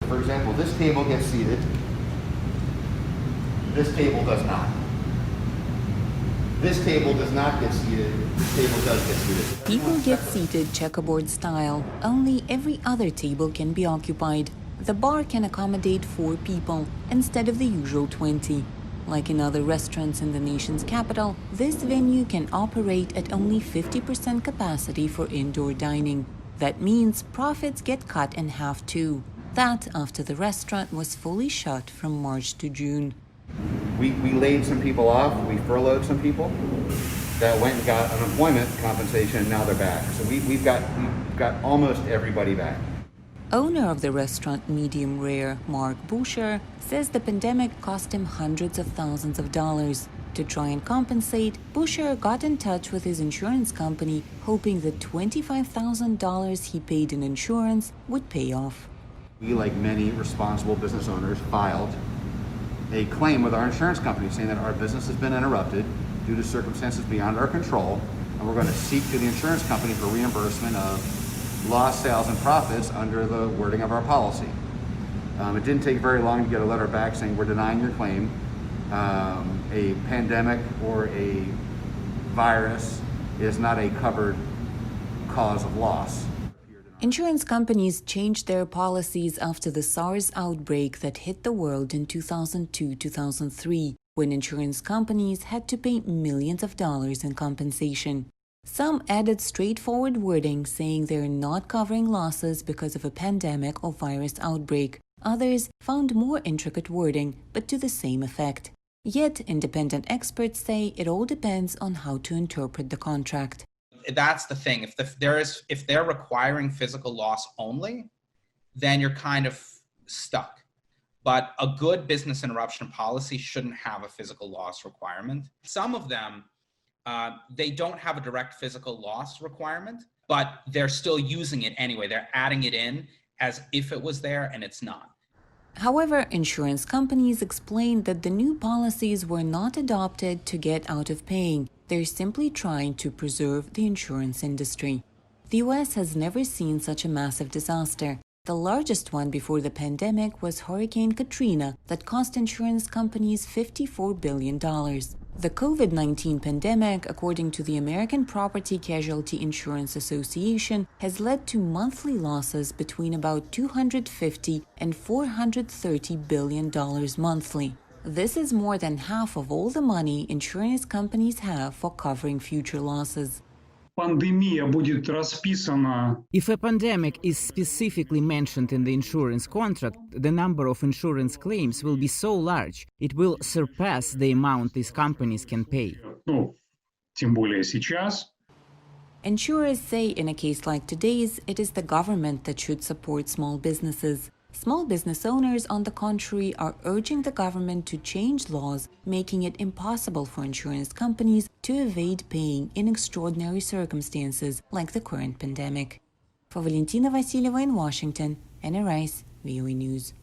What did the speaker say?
For example, this table gets seated. This table does not. This table does not get seated. This table does get seated. People get seated checkerboard style. Only every other table can be occupied. The bar can accommodate 4 people instead of the usual 20. Like in other restaurants in the nation's capital, this venue can operate at only 50% capacity for indoor dining. That means profits get cut in half too. That after the restaurant was fully shut from March to June. We laid some people off, we furloughed some people that went and got unemployment compensation, and now they're back. So we've got almost everybody back. Owner of the restaurant Medium Rare, Mark Bucher, says the pandemic cost him hundreds of thousands of dollars. To try and compensate, Bucher got in touch with his insurance company, hoping the $25,000 he paid in insurance would pay off. We, like many responsible business owners, filed a claim with our insurance company saying that our business has been interrupted due to circumstances beyond our control, and we're going to seek to the insurance company for reimbursement of lost sales and profits under the wording of our policy. It didn't take very long to get a letter back saying we're denying your claim. A pandemic or a virus is not a covered cause of loss. Insurance companies changed their policies after the SARS outbreak that hit the world in 2002-2003, when insurance companies had to pay millions of dollars in compensation. Some added straightforward wording saying they're not covering losses because of a pandemic or virus outbreak. Others found more intricate wording, but to the same effect. Yet, independent experts say it all depends on how to interpret the contract. That's the thing. If they're requiring physical loss only, then you're kind of stuck. But a good business interruption policy shouldn't have a physical loss requirement. Some of them, they don't have a direct physical loss requirement, but they're still using it anyway. They're adding it in as if it was there, and it's not. However, insurance companies explained that the new policies were not adopted to get out of paying. They're simply trying to preserve the insurance industry. The US has never seen such a massive disaster. The largest one before the pandemic was Hurricane Katrina that cost insurance companies $54 billion. The COVID-19 pandemic, according to the American Property Casualty Insurance Association, has led to monthly losses between about $250 and $430 billion monthly. This is more than half of all the money insurance companies have for covering future losses. If a pandemic is specifically mentioned in the insurance contract, the number of insurance claims will be so large, it will surpass the amount these companies can pay. Insurers say in a case like today's, it is the government that should support small businesses. Small business owners, on the contrary, are urging the government to change laws, making it impossible for insurance companies to evade paying in extraordinary circumstances like the current pandemic. For Valentina Vasileva in Washington, Anna Rice, VOA News.